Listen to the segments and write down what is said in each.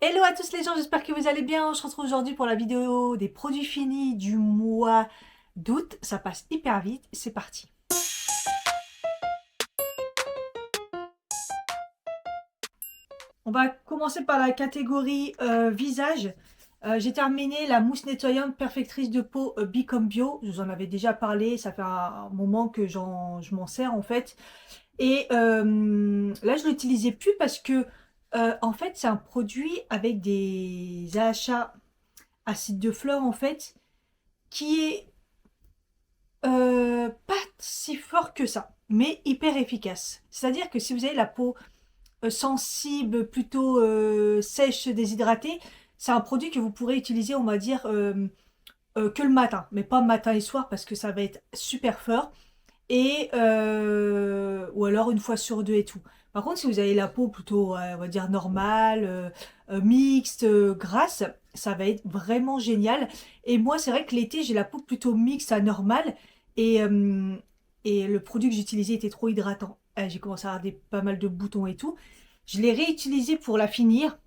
Hello à tous les gens, j'espère que vous allez bien. On se retrouve aujourd'hui pour la vidéo des produits finis du mois d'août. Ça passe hyper vite, c'est parti. On va commencer par la catégorie visage. J'ai terminé la mousse nettoyante perfectrice de peau Bicom Bio. Je vous en avais déjà parlé, ça fait un moment que je m'en sers en fait. Et là, je ne l'utilisais plus parce que en fait, c'est un produit avec des achats acide de flore en fait, qui est pas si fort que ça, mais hyper efficace. C'est-à-dire que si vous avez la peau sensible, plutôt sèche, déshydratée, c'est un produit que vous pourrez utiliser, on va dire, que le matin, mais pas matin et soir parce que ça va être super fort. Et ou alors une fois sur deux et tout. Par contre, si vous avez la peau plutôt, on va dire normale, mixte, grasse, ça va être vraiment génial. Et moi, c'est vrai que l'été, j'ai la peau plutôt mixte à normale. Et, euh, et le produit que j'utilisais était trop hydratant. J'ai commencé à avoir pas mal de boutons et tout. Je l'ai réutilisé pour la finir.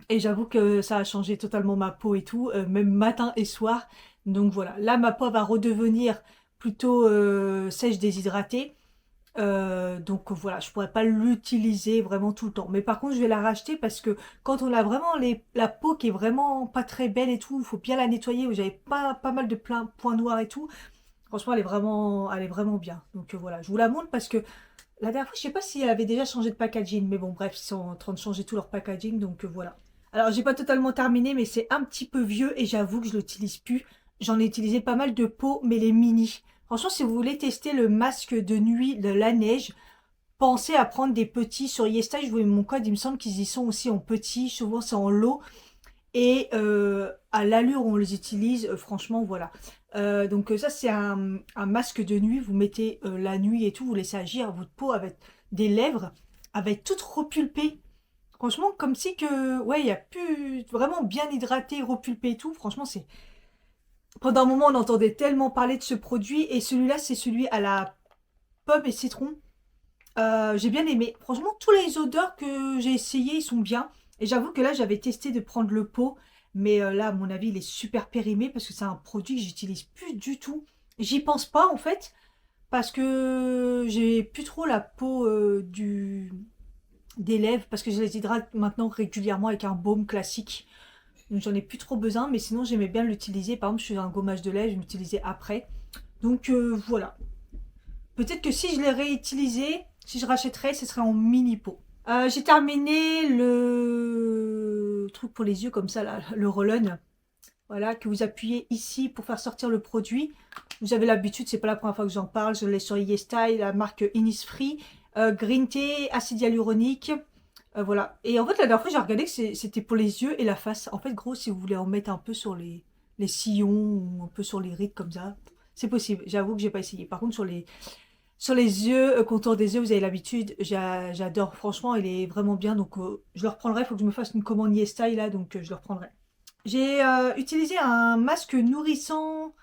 Et j'avoue que ça a changé totalement ma peau et tout, même matin et soir. Donc voilà, là ma peau va redevenir plutôt sèche déshydratée. Donc voilà, je pourrais pas l'utiliser vraiment tout le temps. Mais par contre, je vais la racheter parce que quand on a vraiment la peau qui est vraiment pas très belle et tout, il faut bien la nettoyer. Vous avez pas mal de points noirs et tout. Franchement, elle est vraiment bien. Donc voilà, je vous la montre parce que la dernière fois, je sais pas si elle avait déjà changé de packaging, mais bon, bref, ils sont en train de changer tout leur packaging, donc voilà. Alors, j'ai pas totalement terminé, mais c'est un petit peu vieux et j'avoue que je l'utilise plus. J'en ai utilisé pas mal de pots, mais les mini. Franchement, si vous voulez tester le masque de nuit de la neige, pensez à prendre des petits sur Yesta. Je vous mets mon code, il me semble qu'ils y sont aussi en petits. Souvent, c'est en lot. Et à l'allure où on les utilise, franchement, voilà. Donc ça, c'est un masque de nuit. Vous mettez la nuit et tout, vous laissez agir. Votre peau avec des lèvres, avec toute repulpée. Franchement, comme si que, ouais, il y a plus vraiment bien hydraté, repulpé et tout. Franchement, c'est... Pendant un moment, on entendait tellement parler de ce produit. Et celui-là, c'est celui à la pomme et citron. J'ai bien aimé. Franchement, tous les odeurs que j'ai essayé, ils sont bien. Et j'avoue que là, j'avais testé de prendre le pot. Mais là, à mon avis, il est super périmé parce que c'est un produit que j'utilise plus du tout. J'y pense pas, en fait, parce que j'ai plus trop la peau des lèvres parce que je les hydrate maintenant régulièrement avec un baume classique. Donc j'en ai plus trop besoin, mais sinon j'aimais bien l'utiliser. Par exemple, je fais un gommage de lèvres, je l'utilisais après. Donc voilà. Peut-être que si je les réutilisais, si je rachèterais, ce serait en mini pot. J'ai terminé le truc pour les yeux comme ça, là, le roll-on. Voilà, que vous appuyez ici pour faire sortir le produit. Vous avez l'habitude, c'est pas la première fois que j'en parle. Je l'ai sur YesStyle, la marque Innisfree. Green tea, acide hyaluronique. Voilà. Et en fait, la dernière fois, j'ai regardé que c'était pour les yeux et la face. En fait, gros, si vous voulez en mettre un peu sur les sillons ou un peu sur les rides comme ça, c'est possible. J'avoue que j'ai pas essayé. Par contre, sur les yeux, contour des yeux, vous avez l'habitude. J'adore. Franchement, il est vraiment bien. Donc, je le reprendrai. Il faut que je me fasse une commande YesStyle là. Donc, je le reprendrai. J'ai utilisé un masque nourrissant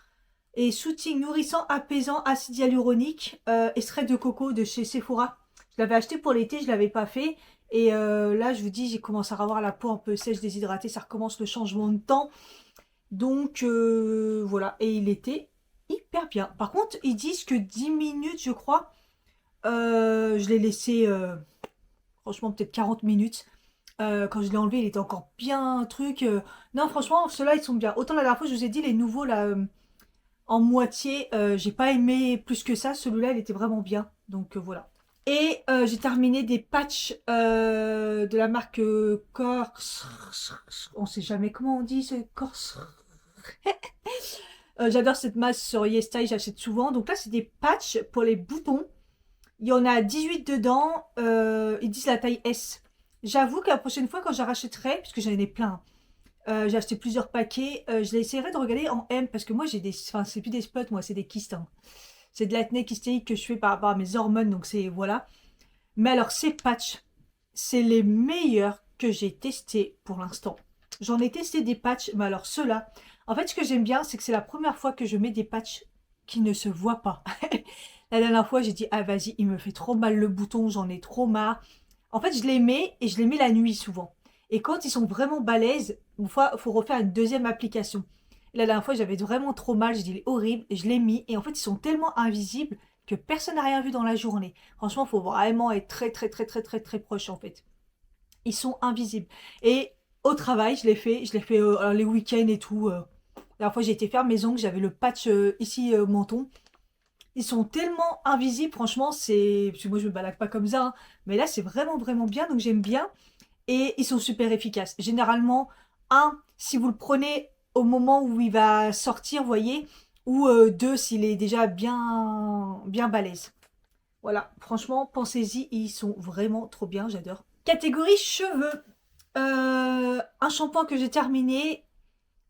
et shooting nourrissant, apaisant, acide hyaluronique, extrait de coco de chez Sephora. Je l'avais acheté pour l'été, je l'avais pas fait. Et là, je vous dis, j'ai commencé à avoir la peau un peu sèche, déshydratée. Ça recommence le changement de temps. Donc voilà. Et il était hyper bien. Par contre, ils disent que 10 minutes, je crois. Je l'ai laissé, franchement, peut-être 40 minutes. Quand je l'ai enlevé, il était encore bien un truc. Non, franchement, ceux-là, ils sont bien. Autant la dernière fois, je vous ai dit, les nouveaux, là, en moitié, j'ai pas aimé plus que ça. Celui-là, il était vraiment bien. Donc voilà. Et j'ai terminé des patchs de la marque Corse. On sait jamais comment on dit ce Corse. J'adore cette masse sur YesStyle, j'achète souvent. Donc là, c'est des patchs pour les boutons. Il y en a 18 dedans. Ils disent la taille S. J'avoue que la prochaine fois, quand je rachèterai, puisque j'en ai plein, j'ai acheté plusieurs paquets, je essaierai de regarder en M, parce que moi, j'ai des... Enfin, c'est plus des spots, moi, c'est des kystes, hein. C'est de l'acné kystéique que je fais par rapport à mes hormones, donc c'est... Voilà. Mais alors, ces patchs, c'est les meilleurs que j'ai testés pour l'instant. J'en ai testé des patchs, mais alors ceux-là... En fait, ce que j'aime bien, c'est que c'est la première fois que je mets des patchs qui ne se voient pas. La dernière fois, j'ai dit, ah vas-y, il me fait trop mal le bouton, j'en ai trop marre. En fait, je les mets et je les mets la nuit souvent. Et quand ils sont vraiment balèzes, une fois, il faut refaire une deuxième application. Et la dernière fois, j'avais vraiment trop mal, j'ai dit, il est horrible, et je l'ai mis. Et en fait, ils sont tellement invisibles que personne n'a rien vu dans la journée. Franchement, il faut vraiment être très, très, très, très, très, très proche, en fait. Ils sont invisibles. Et au travail, je l'ai fait les week-ends et tout. La dernière fois, j'ai été faire mes ongles, j'avais le patch ici au menton. Ils sont tellement invisibles, franchement, c'est... Parce que moi, je me balade pas comme ça, hein. Mais là, c'est vraiment, vraiment bien, donc j'aime bien. Et ils sont super efficaces. Généralement, si vous le prenez au moment où il va sortir, vous voyez, ou deux, s'il est déjà bien, bien balèze. Voilà, franchement, pensez-y, ils sont vraiment trop bien, j'adore. Catégorie cheveux. Un shampoing que j'ai terminé.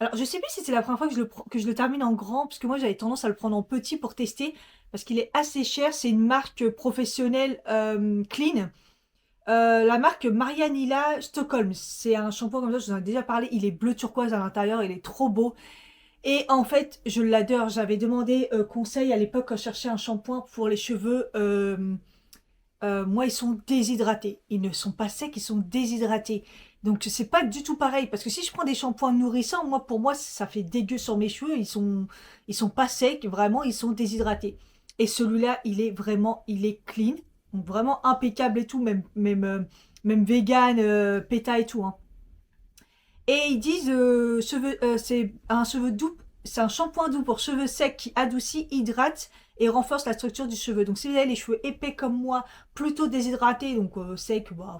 Alors, je sais plus si c'est la première fois que je le termine en grand, parce que moi j'avais tendance à le prendre en petit pour tester, parce qu'il est assez cher. C'est une marque professionnelle clean. La marque Marianilla Stockholm. C'est un shampoing comme ça, je vous en ai déjà parlé. Il est bleu turquoise à l'intérieur, il est trop beau. Et en fait, je l'adore. J'avais demandé conseil à l'époque quand je cherchais un shampoing pour les cheveux. Moi, ils sont déshydratés. Ils ne sont pas secs, ils sont déshydratés. Donc, c'est pas du tout pareil. Parce que si je prends des shampoings nourrissants, moi, pour moi, ça fait dégueu sur mes cheveux. Ils sont pas secs, vraiment, ils sont déshydratés. Et celui-là, il est clean. Donc, vraiment impeccable et tout, même vegan, PETA et tout, hein. Et ils disent, c'est un cheveu doux, c'est un shampoing doux pour cheveux secs qui adoucit, hydrate et renforce la structure du cheveu. Donc si vous avez les cheveux épais comme moi, plutôt déshydratés, donc secs, bah,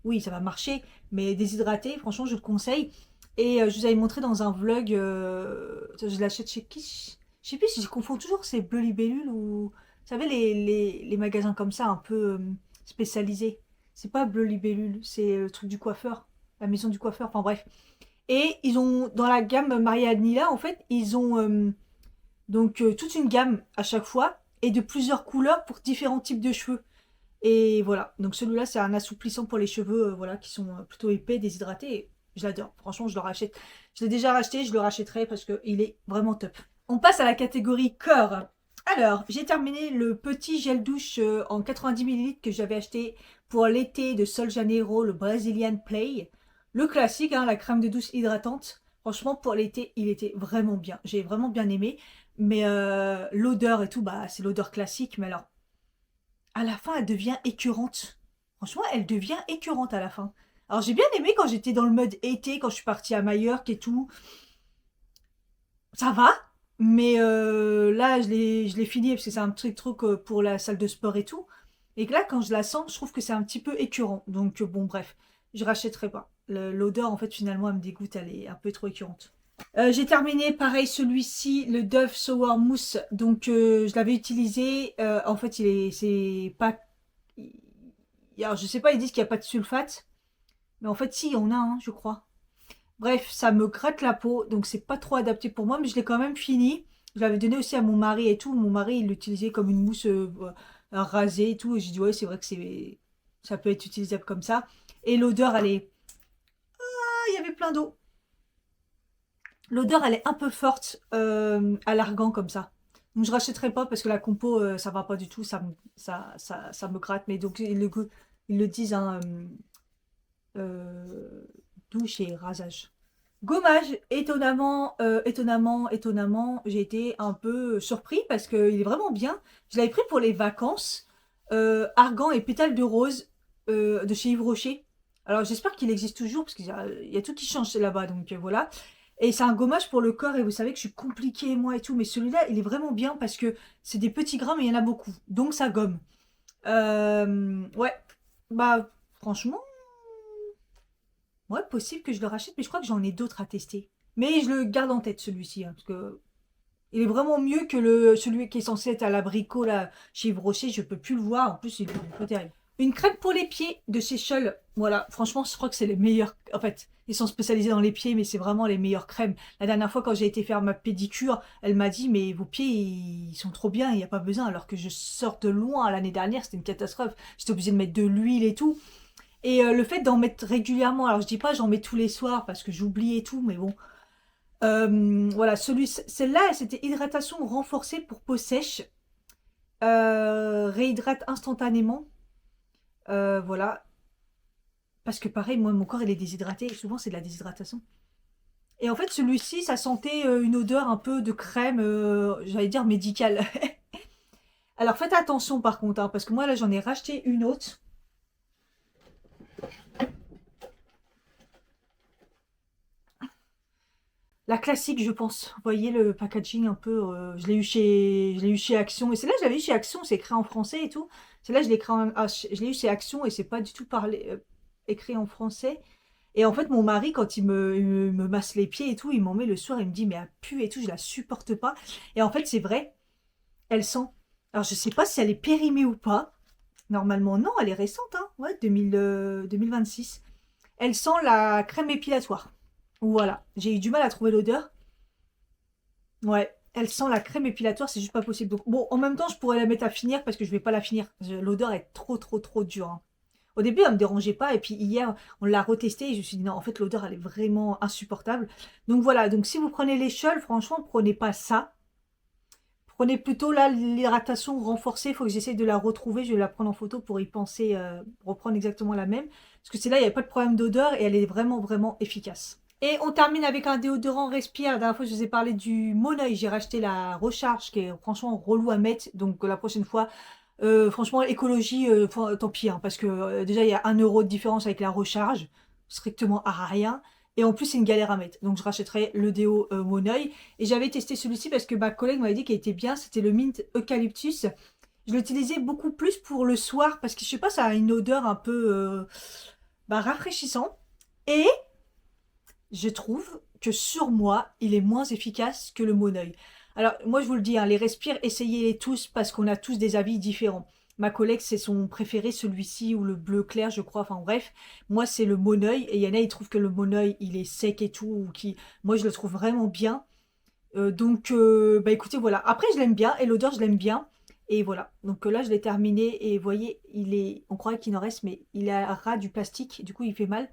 oui, ça va marcher, mais déshydratés, franchement, je le conseille. Et je vous avais montré dans un vlog, je l'achète chez qui? Je sais plus si je confonds toujours c'est Bleu Libellule ou... Vous savez, les magasins comme ça, un peu spécialisés. C'est pas Bleu Libellule, c'est le truc du coiffeur, la maison du coiffeur, enfin bref. Et ils ont, dans la gamme Marianilla, en fait, ils ont toute une gamme à chaque fois et de plusieurs couleurs pour différents types de cheveux. Et voilà, donc celui-là, c'est un assouplissant pour les cheveux voilà, qui sont plutôt épais, déshydratés. Et je l'adore. Franchement, je le rachète. Je l'ai déjà racheté, je le rachèterai parce qu'il est vraiment top. On passe à la catégorie corps. Alors, j'ai terminé le petit gel douche en 90 millilitres que j'avais acheté pour l'été de Sol Janeiro, le Brazilian Play. Le classique, hein, la crème de douche hydratante. Franchement, pour l'été, il était vraiment bien. J'ai vraiment bien aimé. Mais l'odeur et tout, bah, c'est l'odeur classique. Mais alors, à la fin, elle devient écœurante. Franchement, elle devient écœurante à la fin. Alors, j'ai bien aimé quand j'étais dans le mode été, quand je suis partie à Majorque et tout. Ça va, mais là, je l'ai fini parce que c'est un petit truc pour la salle de sport et tout. Et que là, quand je la sens, je trouve que c'est un petit peu écœurant. Donc, bon, bref, je rachèterai pas. L'odeur, en fait, finalement, elle me dégoûte, elle est un peu trop écœurante. J'ai terminé, pareil, celui-ci, le Dove Sour Mousse. Donc, je l'avais utilisé. En fait, c'est pas... Alors, je sais pas, ils disent qu'il n'y a pas de sulfate. Mais en fait, si, il y en a, hein, je crois. Bref, ça me gratte la peau, donc c'est pas trop adapté pour moi, mais je l'ai quand même fini. Je l'avais donné aussi à mon mari et tout. Mon mari, il l'utilisait comme une mousse à raser et tout. Et j'ai dit, ouais, c'est vrai que ça peut être utilisable comme ça. Et l'odeur, elle est... Ah, il y avait plein d'eau. L'odeur, elle est un peu forte à l'argan comme ça. Donc je rachèterai pas parce que la compo, ça va pas du tout. Ça me gratte. Mais donc, ils le disent, hein, euh, douche et rasage. Gommage, étonnamment, j'ai été un peu surpris parce qu'il est vraiment bien. Je l'avais pris pour les vacances. Argan et pétales de rose de chez Yves Rocher. Alors j'espère qu'il existe toujours parce il y a tout qui change là-bas, donc voilà. Et c'est un gommage pour le corps et vous savez que je suis compliquée moi et tout, mais celui-là il est vraiment bien parce que c'est des petits grammes mais il y en a beaucoup, donc ça gomme. Ouais, bah franchement. Ouais, possible que je le rachète, mais je crois que j'en ai d'autres à tester. Mais je le garde en tête celui-ci, hein, parce que il est vraiment mieux que celui qui est censé être à l'abricot là chez Yves Rocher. Je peux plus le voir. En plus, il est pas terrible. Une crème pour les pieds de chez Scholl. Voilà, franchement, je crois que c'est les meilleurs. En fait, ils sont spécialisés dans les pieds, mais c'est vraiment les meilleures crèmes. La dernière fois, quand j'ai été faire ma pédicure, elle m'a dit, mais vos pieds, ils sont trop bien, il n'y a pas besoin. Alors que je sors de loin l'année dernière, c'était une catastrophe. J'étais obligée de mettre de l'huile et tout. Et le fait d'en mettre régulièrement, alors je dis pas j'en mets tous les soirs parce que j'oublie et tout, mais bon. Voilà, celle-là, c'était hydratation renforcée pour peau sèche. Réhydrate instantanément. Voilà. parce que pareil, moi, mon corps, il est déshydraté. Et souvent, c'est de la déshydratation. Et en fait, celui-ci, ça sentait une odeur un peu de crème, j'allais dire médicale. Alors, faites attention, par contre, hein, parce que moi, là, j'en ai racheté une autre. La classique, je pense. Vous voyez le packaging un peu. Je l'ai eu chez Action. Et c'est là que je l'avais eu chez Action. C'est écrit en français et tout. C'est là que je l'ai eu chez Action et c'est pas du tout écrit en français. Et en fait, mon mari, quand il me masse les pieds et tout, il m'en met le soir. Il me dit, mais elle pue et tout, je la supporte pas. Et en fait, c'est vrai, elle sent. Alors, je sais pas si elle est périmée ou pas. Normalement, non, elle est récente, hein. Ouais, 2026. Elle sent la crème épilatoire. Voilà. J'ai eu du mal à trouver l'odeur. Ouais. Elle sent la crème épilatoire, c'est juste pas possible. Donc, bon, en même temps, je pourrais la mettre à finir parce que je vais pas la finir. L'odeur est trop, trop, trop dure, hein. Au début, elle me dérangeait pas. Et puis hier, on l'a retesté et je me suis dit non, en fait, l'odeur, elle est vraiment insupportable. Donc voilà. Donc si vous prenez l'échelle, franchement, prenez pas ça. Prenez plutôt là l'hydratation renforcée. Il faut que j'essaie de la retrouver. Je vais la prendre en photo pour y penser, reprendre exactement la même. Parce que c'est là, il n'y a pas de problème d'odeur et elle est vraiment, vraiment efficace. Et on termine avec un déodorant Respire. La dernière fois, je vous ai parlé du Moneuil. J'ai racheté la Recharge qui est franchement relou à mettre. Donc la prochaine fois, franchement, écologie, tant pis. Hein, parce que déjà, il y a 1 € de différence avec la Recharge. Strictement à rien. Et en plus, c'est une galère à mettre. Donc je rachèterai le déo Moneuil. Et j'avais testé celui-ci parce que ma collègue m'avait dit qu'il était bien. C'était le Mint Eucalyptus. Je l'utilisais beaucoup plus pour le soir parce que je sais pas, ça a une odeur un peu rafraîchissant. Et je trouve que sur moi, il est moins efficace que le Moneuil. Alors, moi, je vous le dis, hein, les respires, essayez-les tous parce qu'on a tous des avis différents. Ma collègue, c'est son préféré, celui-ci, ou le bleu clair, je crois. Enfin, bref, moi, c'est le Moneuil. Et il y en a, ils trouvent que le Moneuil, il est sec et tout. Ou qui... Moi, je le trouve vraiment bien. Donc, écoutez, voilà. Après, je l'aime bien. Et l'odeur, je l'aime bien. Et voilà. Donc là, je l'ai terminé. Et vous voyez, on croirait qu'il en reste, mais il a ras du plastique. Du coup, il fait mal.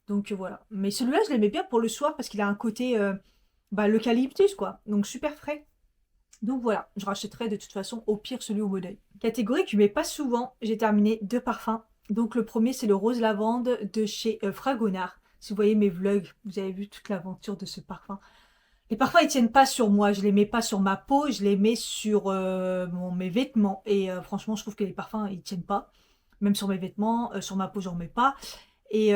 Donc voilà. Mais celui-là, je l'aimais bien pour le soir parce qu'il a un côté l'eucalyptus, quoi. Donc super frais. Donc voilà, je rachèterai de toute façon au pire celui au modèle. Catégorie que je mets pas souvent, j'ai terminé 2 parfums. Donc le premier, c'est le rose lavande de chez Fragonard. Si vous voyez mes vlogs, vous avez vu toute l'aventure de ce parfum. Les parfums, ils tiennent pas sur moi. Je les mets pas sur ma peau, je les mets sur mes vêtements. Et franchement, je trouve que les parfums, ils tiennent pas. Même sur mes vêtements, sur ma peau, j'en mets pas. Et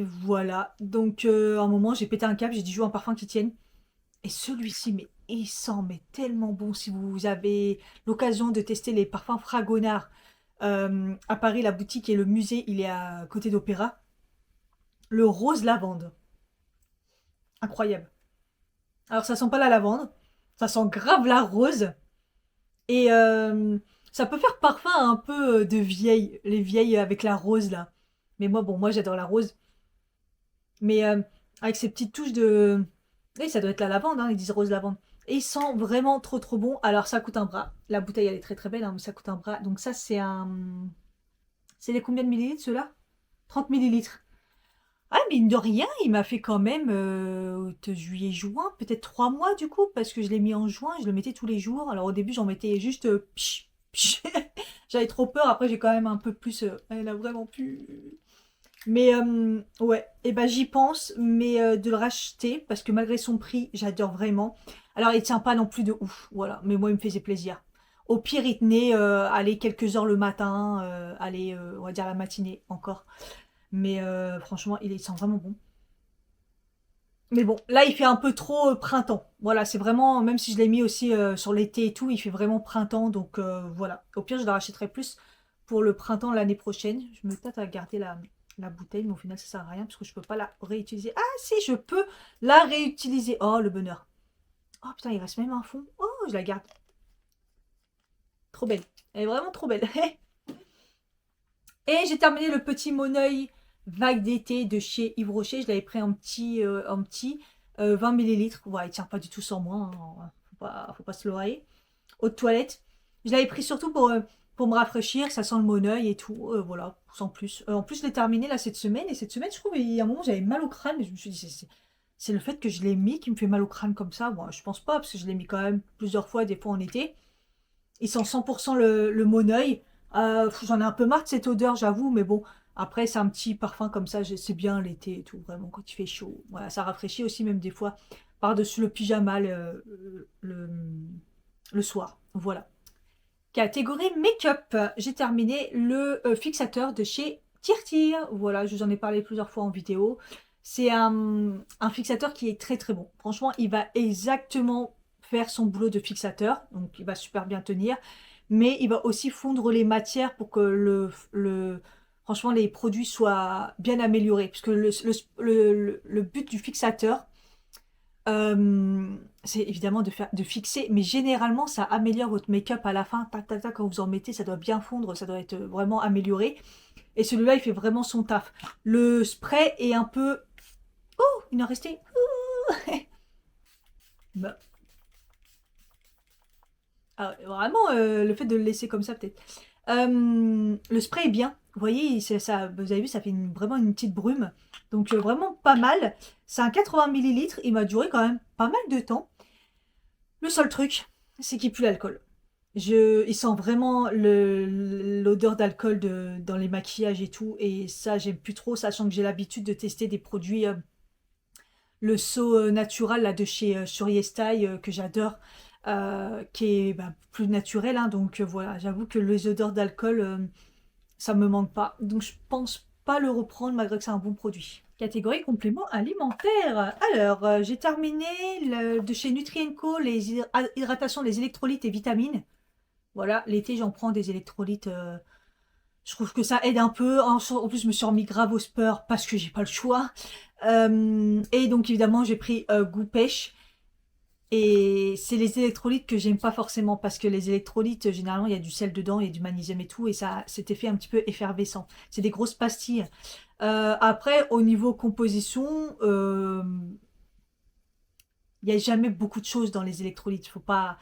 voilà. Donc, à un moment, j'ai pété un câble, j'ai dit, je veux un parfum qui tienne. Et celui-ci, mais il sent mais tellement bon. Si vous avez l'occasion de tester les parfums Fragonard à Paris, la boutique et le musée, il est à côté d'Opéra. Le rose lavande. Incroyable. Alors, ça sent pas la lavande. Ça sent grave la rose. Et ça peut faire parfum un peu de vieille. Les vieilles avec la rose, là. Mais moi, bon, moi, j'adore la rose. Mais avec ces petites touches de... Oui, ça doit être la lavande, hein, ils disent rose lavande. Et il sent vraiment trop trop bon. Alors ça coûte un bras. La bouteille elle est très très belle, hein, mais ça coûte un bras. Donc ça c'est un... C'est les combien de millilitres ceux-là? 30 millilitres. Ah mine de rien, il m'a fait quand même de juillet-juin, peut-être 3 mois du coup, parce que je l'ai mis en juin, je le mettais tous les jours. Alors au début j'en mettais juste... psh, psh. J'avais trop peur, après j'ai quand même un peu plus... elle a vraiment pu... Mais ouais, et ben j'y pense, mais de le racheter parce que malgré son prix, j'adore vraiment. Alors il tient pas non plus de ouf, voilà, mais moi il me faisait plaisir. Au pire, il tenait aller quelques heures le matin, aller on va dire la matinée encore. Mais franchement, il sent vraiment bon. Mais bon, là il fait un peu trop printemps. Voilà, c'est vraiment, même si je l'ai mis aussi sur l'été et tout, il fait vraiment printemps. Donc voilà. Au pire, je le rachèterai plus pour le printemps l'année prochaine. Je me tâte à garder la bouteille, mais au final ça sert à rien parce que je peux pas la réutiliser. Ah si, je peux la réutiliser. Oh le bonheur. Oh putain, il reste même un fond. Oh, je la garde. Trop belle. Elle est vraiment trop belle. Et j'ai terminé le petit Moneuil vague d'été de chez Yves Rocher. Je l'avais pris en petit 20 millilitres. Ouais, il tient pas du tout sans moi, hein. Faut pas se leurrer. Eau de toilette. Je l'avais pris surtout pour me rafraîchir. Ça sent le Moneuil et tout. Voilà, sans plus. En plus, je l'ai terminé là cette semaine. Et cette semaine, je trouve, il y a un moment, j'avais mal au crâne. Et je me suis dit, c'est le fait que je l'ai mis qui me fait mal au crâne comme ça. Bon, je pense pas, parce que je l'ai mis quand même plusieurs fois, des fois en été. Il sent 100% le Moneuil. J'en ai un peu marre de cette odeur, j'avoue, mais bon, Après, c'est un petit parfum comme ça, c'est bien l'été et tout, vraiment, quand il fait chaud. Voilà, ça rafraîchit aussi, même des fois, par-dessus le pyjama le soir. Voilà. Catégorie make-up. J'ai terminé le fixateur de chez Tirtir. Voilà, je vous en ai parlé plusieurs fois en vidéo. C'est un fixateur qui est très très bon. Franchement, il va exactement faire son boulot de fixateur. Donc, il va super bien tenir. Mais il va aussi fondre les matières pour que franchement, les produits soient bien améliorés. Puisque le but du fixateur, c'est évidemment de fixer, mais généralement ça améliore votre make-up à la fin. Tac, tac, tac, quand vous en mettez, ça doit bien fondre, ça doit être vraiment amélioré. Et celui-là, il fait vraiment son taf. Le spray est un peu... Oh, il en restait. Bah, vraiment, le fait de le laisser comme ça, peut-être. Le spray est bien. Vous voyez, ça, vous avez vu, ça fait vraiment une petite brume. Donc, vraiment pas mal. C'est un 80 millilitres. Il m'a duré quand même pas mal de temps. Le seul truc, c'est qu'il pue l'alcool. Il sent vraiment l'odeur d'alcool dans les maquillages et tout. Et ça, j'aime plus trop, sachant que j'ai l'habitude de tester des produits. Le saut naturel là, de chez Style que j'adore, qui est bah, plus naturel. Hein, donc voilà, j'avoue que les odeurs d'alcool, ça me manque pas. Donc je pense pas le reprendre malgré que c'est un bon produit. Catégorie complément alimentaire. Alors, j'ai terminé de chez Nutrien&Co les hydratations, les électrolytes et vitamines. Voilà, l'été j'en prends des électrolytes. Je trouve que ça aide un peu. En plus, je me suis remis grave au sport parce que j'ai pas le choix. Et donc évidemment, j'ai pris goût pêche. Et c'est les électrolytes que j'aime pas forcément parce que les électrolytes, généralement, il y a du sel dedans, il y a du magnésium et tout, et ça a cet effet un petit peu effervescent. C'est des grosses pastilles. Après, au niveau composition, il n'y a jamais beaucoup de choses dans les électrolytes. Faut pas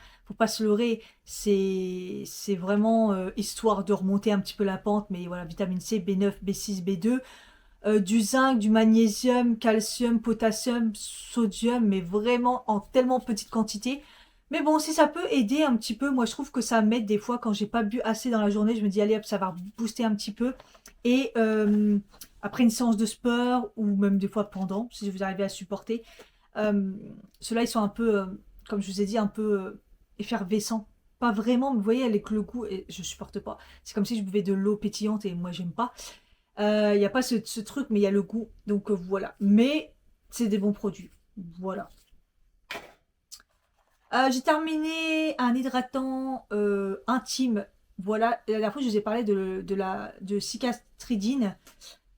se leurrer. C'est vraiment histoire de remonter un petit peu la pente. Mais voilà, vitamine C, B9, B6, B2, du zinc, du magnésium, calcium, potassium, sodium, mais vraiment en tellement petite quantité. Mais bon, si ça peut aider un petit peu, moi je trouve que ça m'aide des fois quand j'ai pas bu assez dans la journée. Je me dis, allez hop, ça va booster un petit peu. Et après une séance de sport, ou même des fois pendant, si vous arrivez à supporter, euh, ceux-là ils sont un peu, comme je vous ai dit, un peu effervescents. Pas vraiment, mais vous voyez, avec le goût, et je supporte pas. C'est comme si je buvais de l'eau pétillante et moi j'aime pas. Il n'y a pas ce truc, mais il y a le goût. Donc voilà. Mais c'est des bons produits. Voilà. J'ai terminé un hydratant intime. Voilà. La dernière fois, je vous ai parlé de Cicatridine.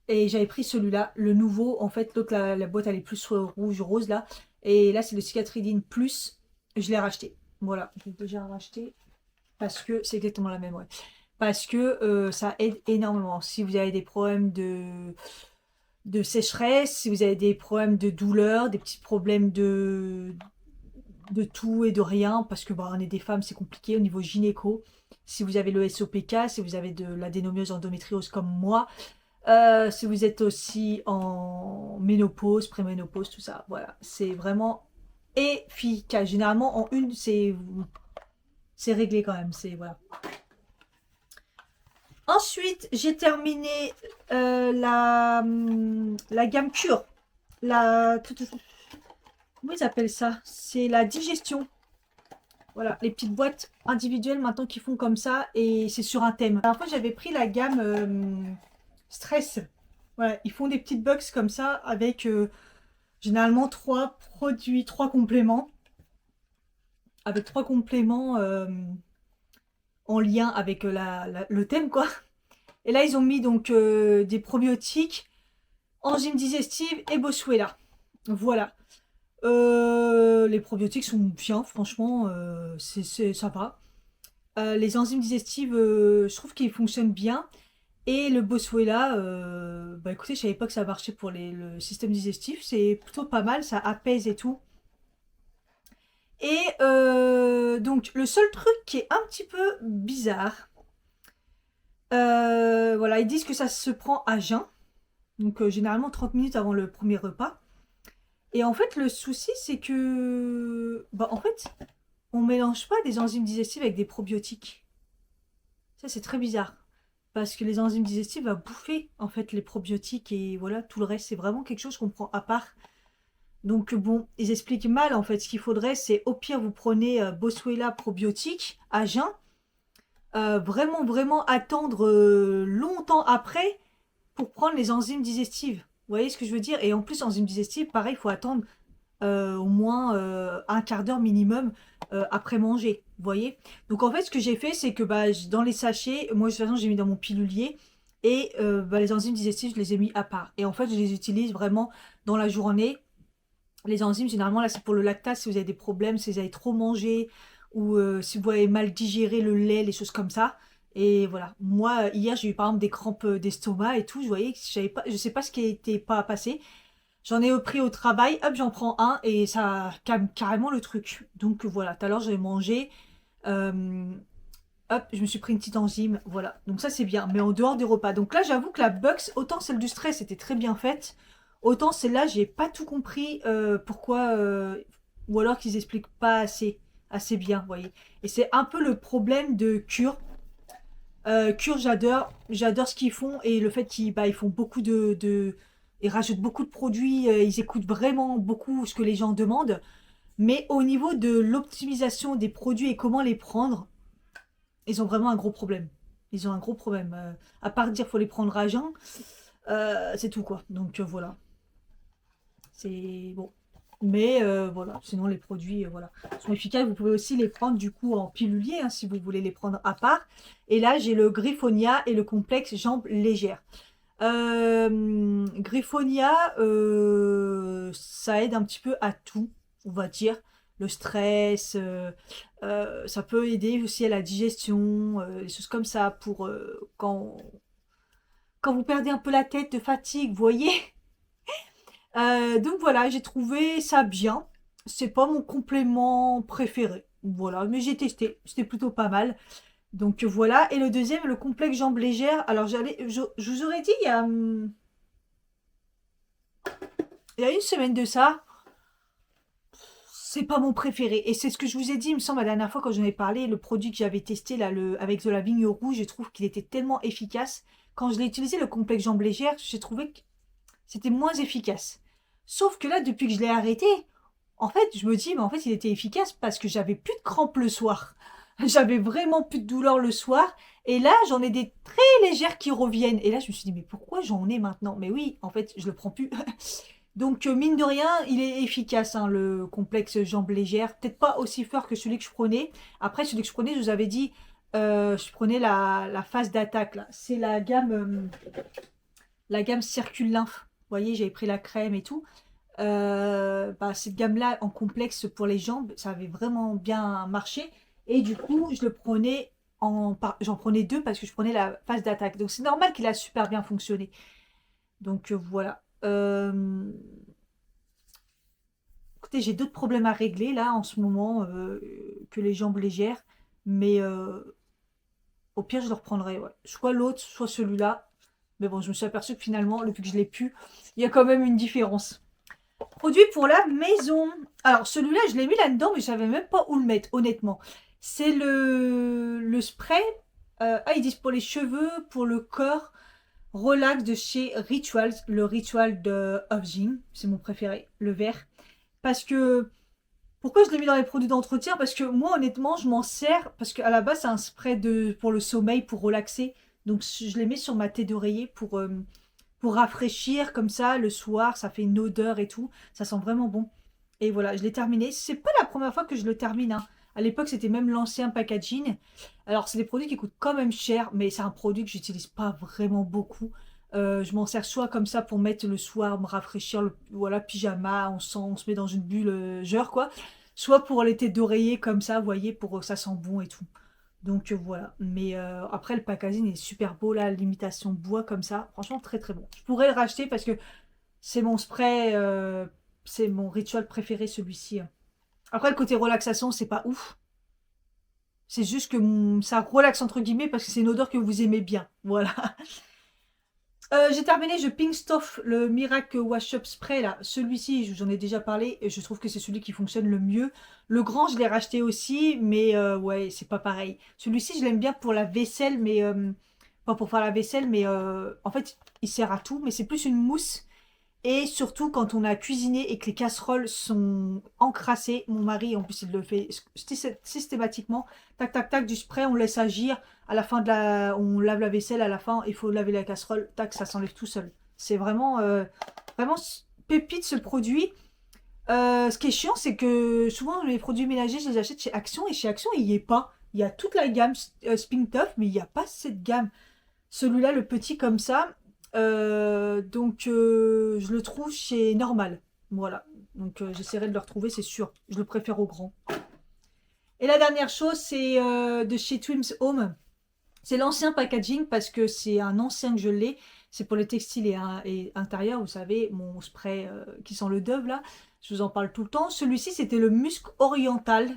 Et j'avais pris celui-là, le nouveau. En fait, l'autre, la boîte, elle est plus rouge, rose là. Et là, c'est le Cicatridine Plus. Je l'ai racheté. Voilà. Je l'ai déjà racheté parce que c'est exactement la même, ouais. Parce que ça aide énormément. Si vous avez des problèmes de sécheresse, si vous avez des problèmes de douleur, des petits problèmes de tout et de rien, parce que bah, on est des femmes, c'est compliqué au niveau gynéco. Si vous avez le SOPK, si vous avez de l'adénomyose endométriose comme moi, si vous êtes aussi en ménopause, préménopause, tout ça, voilà, c'est vraiment efficace. Généralement, en une, c'est réglé quand même. C'est voilà. Ensuite, j'ai terminé la gamme Cure. La, comment ils appellent ça? C'est la digestion. Voilà, les petites boîtes individuelles maintenant qui font comme ça et c'est sur un thème. La dernière fois, j'avais pris la gamme Stress. Voilà, ils font des petites box comme ça avec généralement trois produits, trois compléments. Avec trois compléments en lien avec le thème, quoi. Et là, ils ont mis donc des probiotiques, enzymes digestives et Boswellia. Voilà. Les probiotiques sont bien, franchement, c'est sympa. Les enzymes digestives, je trouve qu'ils fonctionnent bien. Et le Boswellia, bah écoutez, je savais pas que ça marchait pour le système digestif. C'est plutôt pas mal, ça apaise et tout. Et donc, le seul truc qui est un petit peu bizarre, voilà, ils disent que ça se prend à jeun. Donc, généralement 30 minutes avant le premier repas. Et en fait, le souci, c'est que, bah, en fait, on mélange pas des enzymes digestives avec des probiotiques. Ça, c'est très bizarre. parce que les enzymes digestives va bouffer en fait les probiotiques et voilà, tout le reste, c'est vraiment quelque chose qu'on prend à part. Donc bon, ils expliquent mal en fait. Ce qu'il faudrait, c'est au pire, vous prenez Boswellia probiotique à jeun. Vraiment, vraiment attendre longtemps après pour prendre les enzymes digestives. Vous voyez ce que je veux dire? Et en plus, enzymes digestives, pareil, il faut attendre au moins un quart d'heure minimum après manger. Vous voyez? Donc en fait, ce que j'ai fait, c'est que bah, dans les sachets, moi de toute façon, j'ai mis dans mon pilulier. Et bah, les enzymes digestives, je les ai mis à part. Et en fait, je les utilise vraiment dans la journée. Les enzymes, généralement, là, c'est pour le lactate, si vous avez des problèmes, si vous avez trop mangé, ou si vous avez mal digéré le lait, les choses comme ça. Et voilà. Moi, hier, j'ai eu par exemple des crampes d'estomac et tout. Je voyais que je sais pas ce qui était pas passé. J'en ai pris au travail, hop, j'en prends un et ça calme carrément le truc. Donc voilà, tout à l'heure, j'ai mangé. euh, Hop, je me suis pris une petite enzyme. Voilà. Donc ça, c'est bien. Mais en dehors des repas. Donc là, j'avoue que la Bucks, autant celle du stress était très bien faite. Autant celle-là, j'ai pas tout compris pourquoi, ou alors qu'ils expliquent pas assez bien, vous voyez. Et c'est un peu le problème de Cure. Cure, j'adore ce qu'ils font et le fait qu'ils bah, ils font beaucoup ils rajoutent beaucoup de produits, ils écoutent vraiment beaucoup ce que les gens demandent. Mais au niveau de l'optimisation des produits et comment les prendre, ils ont vraiment un gros problème. Ils ont un gros problème. À part dire faut les prendre à jeun, c'est tout quoi. Donc voilà. C'est bon. Mais voilà, sinon les produits voilà, sont efficaces. Vous pouvez aussi les prendre du coup en pilulier hein, si vous voulez les prendre à part. Et là, j'ai le Griffonia et le complexe jambes légères. Griffonia, ça aide un petit peu à tout, on va dire. Le stress, ça peut aider aussi à la digestion, des choses comme ça pour quand vous perdez un peu la tête de fatigue, vous voyez. Donc voilà, j'ai trouvé ça bien. C'est pas mon complément préféré. Voilà, mais j'ai testé. C'était plutôt pas mal. Donc voilà. Et le deuxième, le complexe jambes légères. Alors je vous aurais dit il y a une semaine de ça. C'est pas mon préféré. Et c'est ce que je vous ai dit, il me semble, la dernière fois quand j'en ai parlé, le produit que j'avais testé là, avec de la vigne rouge, je trouve qu'il était tellement efficace. Quand je l'ai utilisé, le complexe jambes légères, j'ai trouvé que c'était moins efficace. Sauf que là, depuis que je l'ai arrêté, en fait, je me dis, mais en fait, il était efficace parce que j'avais plus de crampes le soir. J'avais vraiment plus de douleur le soir. Et là, j'en ai des très légères qui reviennent. Et là, je me suis dit, mais pourquoi j'en ai maintenant? Mais oui, en fait, je le prends plus. Donc, mine de rien, il est efficace, hein, le complexe jambes légères. Peut-être pas aussi fort que celui que je prenais. Après, celui que je prenais, je vous avais dit, je prenais la phase d'attaque, là. C'est la gamme Circule Lymphe. Vous voyez, j'avais pris la crème et tout. Bah, cette gamme-là en complexe pour les jambes, ça avait vraiment bien marché. Et du coup, je le prenais j'en prenais deux parce que je prenais la phase d'attaque. Donc c'est normal qu'il a super bien fonctionné. Donc voilà. Écoutez, j'ai d'autres problèmes à régler là en ce moment que les jambes légères. Mais au pire, je le reprendrai. Ouais. Soit l'autre, soit celui-là. Mais bon, je me suis aperçue que finalement, depuis que je l'ai pu, il y a quand même une différence. Produit pour la maison. Alors celui-là, je l'ai mis là-dedans, mais je savais même pas où le mettre, honnêtement. C'est le spray. Ils disent pour les cheveux, pour le corps. Relax de chez Rituals. Le Ritual de Ovjin. C'est mon préféré, le vert. Parce que... Pourquoi je l'ai mis dans les produits d'entretien? Parce que moi, honnêtement, je m'en sers. Parce qu'à la base, c'est un spray pour le sommeil, pour relaxer. Donc je les mets sur ma tête d'oreiller pour rafraîchir comme ça le soir, ça fait une odeur et tout, ça sent vraiment bon. Et voilà, je l'ai terminé. C'est pas la première fois que je le termine, hein. À l'époque, c'était même l'ancien packaging. Alors, c'est des produits qui coûtent quand même cher, mais c'est un produit que j'utilise pas vraiment beaucoup. Je m'en sers soit comme ça pour mettre le soir, me rafraîchir, voilà, pyjama, on se met dans une bulle, genre quoi. Soit pour les têtes d'oreiller comme ça, vous voyez, pour que ça sent bon et tout. Donc voilà. Mais après, le packaging est super beau là, l'imitation bois comme ça. Franchement, très très bon. Je pourrais le racheter parce que c'est mon spray, c'est mon rituel préféré celui-ci, hein. Après, le côté relaxation, c'est pas ouf. C'est juste que ça relaxe entre guillemets parce que c'est une odeur que vous aimez bien. Voilà. J'ai terminé, je Pink Stuff, le Miracle Wash Up Spray là. Celui-ci, j'en ai déjà parlé et je trouve que c'est celui qui fonctionne le mieux. Le grand, je l'ai racheté aussi, mais ouais, c'est pas pareil. Celui-ci, je l'aime bien pour la vaisselle, mais pas pour faire la vaisselle, mais en fait, il sert à tout, mais c'est plus une mousse. Et surtout, quand on a cuisiné et que les casseroles sont encrassées, mon mari, en plus, il le fait systématiquement, tac, tac, tac, du spray, on laisse agir. À la fin on lave la vaisselle, à la fin, il faut laver la casserole, tac, ça s'enlève tout seul. C'est vraiment, vraiment pépite ce produit. Ce qui est chiant, c'est que souvent les produits ménagers, je les achète chez Action et chez Action, il n'y est pas. Il y a toute la gamme Spink-Tough, mais il n'y a pas cette gamme. Celui-là, le petit comme ça, donc je le trouve chez Normal. Voilà. Donc j'essaierai de le retrouver, c'est sûr. Je le préfère au grand. Et la dernière chose, c'est de chez Twims Home. C'est l'ancien packaging parce que c'est un ancien que je l'ai. C'est pour les textiles et intérieurs, vous savez, mon spray qui sent le Dove là. Je vous en parle tout le temps. Celui-ci, c'était le musc oriental.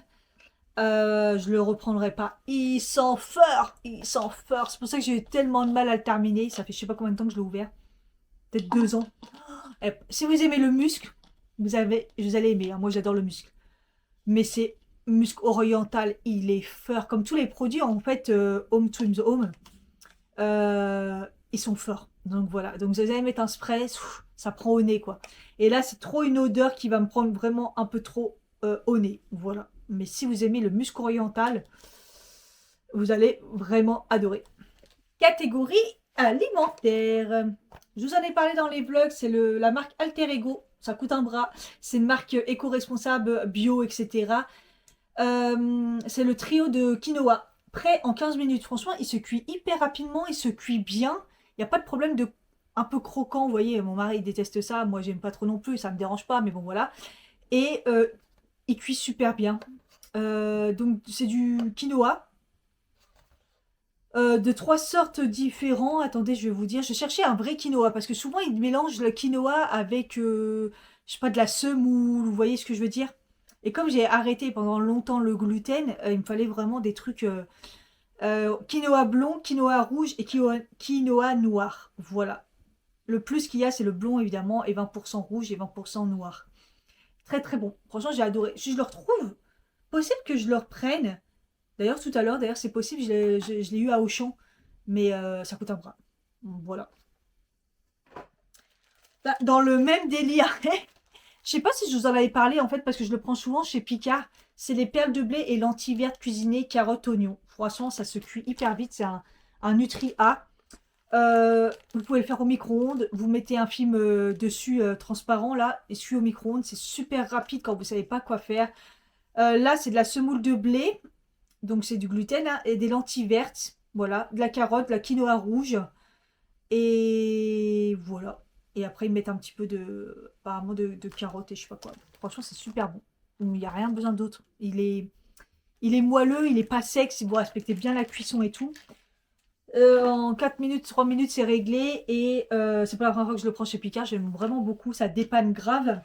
Je le reprendrai pas. Il sent fort, il sent fort. C'est pour ça que j'ai eu tellement de mal à le terminer. Ça fait je sais pas combien de temps que je l'ai ouvert. Peut-être 2 ans. Et si vous aimez le musc, vous allez aimer, hein. Moi, j'adore le musc. Mais c'est musc oriental, il est fort. Comme tous les produits, en fait, Home Twims Home, ils sont forts. Donc voilà. Donc vous allez mettre un spray, ça prend au nez, quoi. Et là, c'est trop une odeur qui va me prendre vraiment un peu trop au nez. Voilà. Mais si vous aimez le musc oriental, vous allez vraiment adorer. Catégorie alimentaire. Je vous en ai parlé dans les vlogs, c'est la marque Alter Ego. Ça coûte un bras. C'est une marque éco-responsable, bio, etc. C'est le trio de quinoa. Prêt en 15 minutes. Franchement, il se cuit hyper rapidement, il se cuit bien. Il n'y a pas de problème de un peu croquant. Vous voyez, mon mari déteste ça. Moi, j'aime pas trop non plus. Ça me dérange pas, mais bon, voilà. Et il cuit super bien. Donc, c'est du quinoa. De 3 sortes différents. Attendez, je vais vous dire. Je cherchais un vrai quinoa parce que souvent ils mélangent le quinoa avec, je sais pas, de la semoule. Vous voyez ce que je veux dire? Et comme j'ai arrêté pendant longtemps le gluten, il me fallait vraiment des trucs quinoa blond, quinoa rouge et quinoa noir. Voilà. Le plus qu'il y a, c'est le blond évidemment et 20% rouge et 20% noir. Très très bon. Franchement, j'ai adoré. Si je le retrouve, possible que je le reprenne. D'ailleurs, tout à l'heure, d'ailleurs, c'est possible, je l'ai eu à Auchan, mais ça coûte un bras. Voilà. Dans le même délire, je sais pas si je vous en avais parlé en fait, parce que je le prends souvent chez Picard. C'est les perles de blé et lentilles vertes cuisinées, carottes, oignons. Franchement, ça se cuit hyper vite. C'est un Nutri-A. Vous pouvez le faire au micro-ondes. Vous mettez un film dessus transparent là, et cuit au micro-ondes. C'est super rapide quand vous savez pas quoi faire. Là, c'est de la semoule de blé. Donc c'est du gluten hein, et des lentilles vertes, voilà, de la carotte, de la quinoa rouge et voilà. Et après ils mettent un petit peu de, apparemment de carottes et je sais pas quoi. Franchement c'est super bon. Il n'y a rien besoin d'autre. Il est moelleux, il est pas sec si vous respectez bien la cuisson et tout. En 4 minutes, 3 minutes c'est réglé et c'est pas la première fois que je le prends chez Picard, j'aime vraiment beaucoup, ça dépanne grave.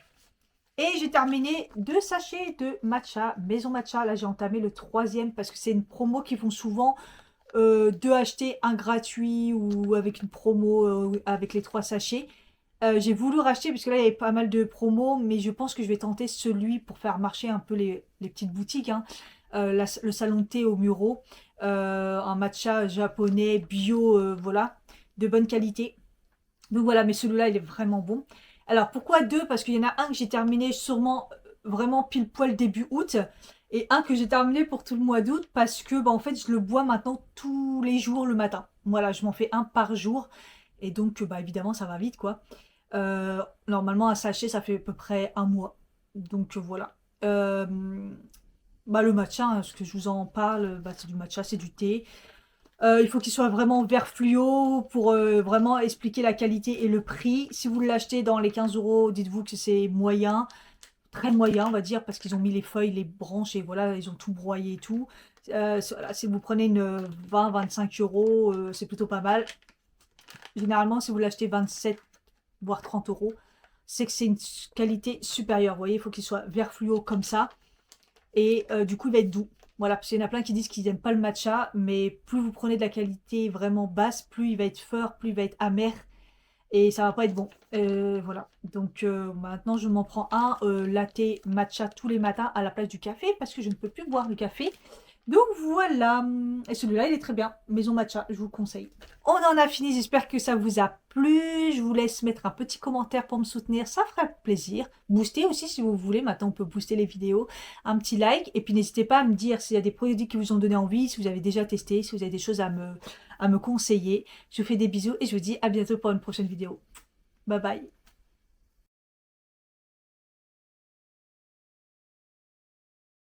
Et j'ai terminé 2 sachets de matcha, maison matcha. Là, j'ai entamé le 3e parce que c'est une promo qu'ils font souvent. 2 achetés, un gratuit ou avec une promo avec les 3 sachets. J'ai voulu racheter parce que là, il y avait pas mal de promos, mais je pense que je vais tenter celui pour faire marcher un peu les petites boutiques. Hein. Le salon de thé au Muro, un matcha japonais, bio, voilà, de bonne qualité. Donc voilà, mais celui-là, il est vraiment bon. Alors pourquoi 2? Parce qu'il y en a un que j'ai terminé sûrement vraiment pile poil début août et un que j'ai terminé pour tout le mois d'août parce que bah, en fait je le bois maintenant tous les jours le matin. Voilà, je m'en fais un par jour et donc bah, évidemment ça va vite quoi. Normalement un sachet ça fait à peu près un mois. Donc voilà. Bah, le matcha, hein, ce que je vous en parle, bah, c'est du matcha, c'est du thé. Il faut qu'il soit vraiment vert fluo pour vraiment expliquer la qualité et le prix. Si vous l'achetez dans les 15 euros, dites-vous que c'est moyen, très moyen, on va dire, parce qu'ils ont mis les feuilles, les branches et voilà, ils ont tout broyé et tout. Voilà, si vous prenez une 20-25 euros, c'est plutôt pas mal. Généralement, si vous l'achetez 27 voire 30 euros, c'est que c'est une qualité supérieure. Vous voyez, il faut qu'il soit vert fluo comme ça. Et du coup, il va être doux. Voilà, parce qu'il y en a plein qui disent qu'ils n'aiment pas le matcha, mais plus vous prenez de la qualité vraiment basse, plus il va être fort, plus il va être amer, et ça va pas être bon. Voilà, donc maintenant je m'en prends un latte matcha tous les matins à la place du café, parce que je ne peux plus boire le café. Donc voilà, et celui-là il est très bien, Maison Matcha, je vous le conseille. On en a fini, j'espère que ça vous a plu. Je vous laisse mettre un petit commentaire pour me soutenir, ça ferait plaisir. Booster aussi si vous voulez, maintenant on peut booster les vidéos. Un petit like, et puis n'hésitez pas à me dire s'il y a des produits qui vous ont donné envie, si vous avez déjà testé, si vous avez des choses à me conseiller. Je vous fais des bisous et je vous dis à bientôt pour une prochaine vidéo. Bye bye.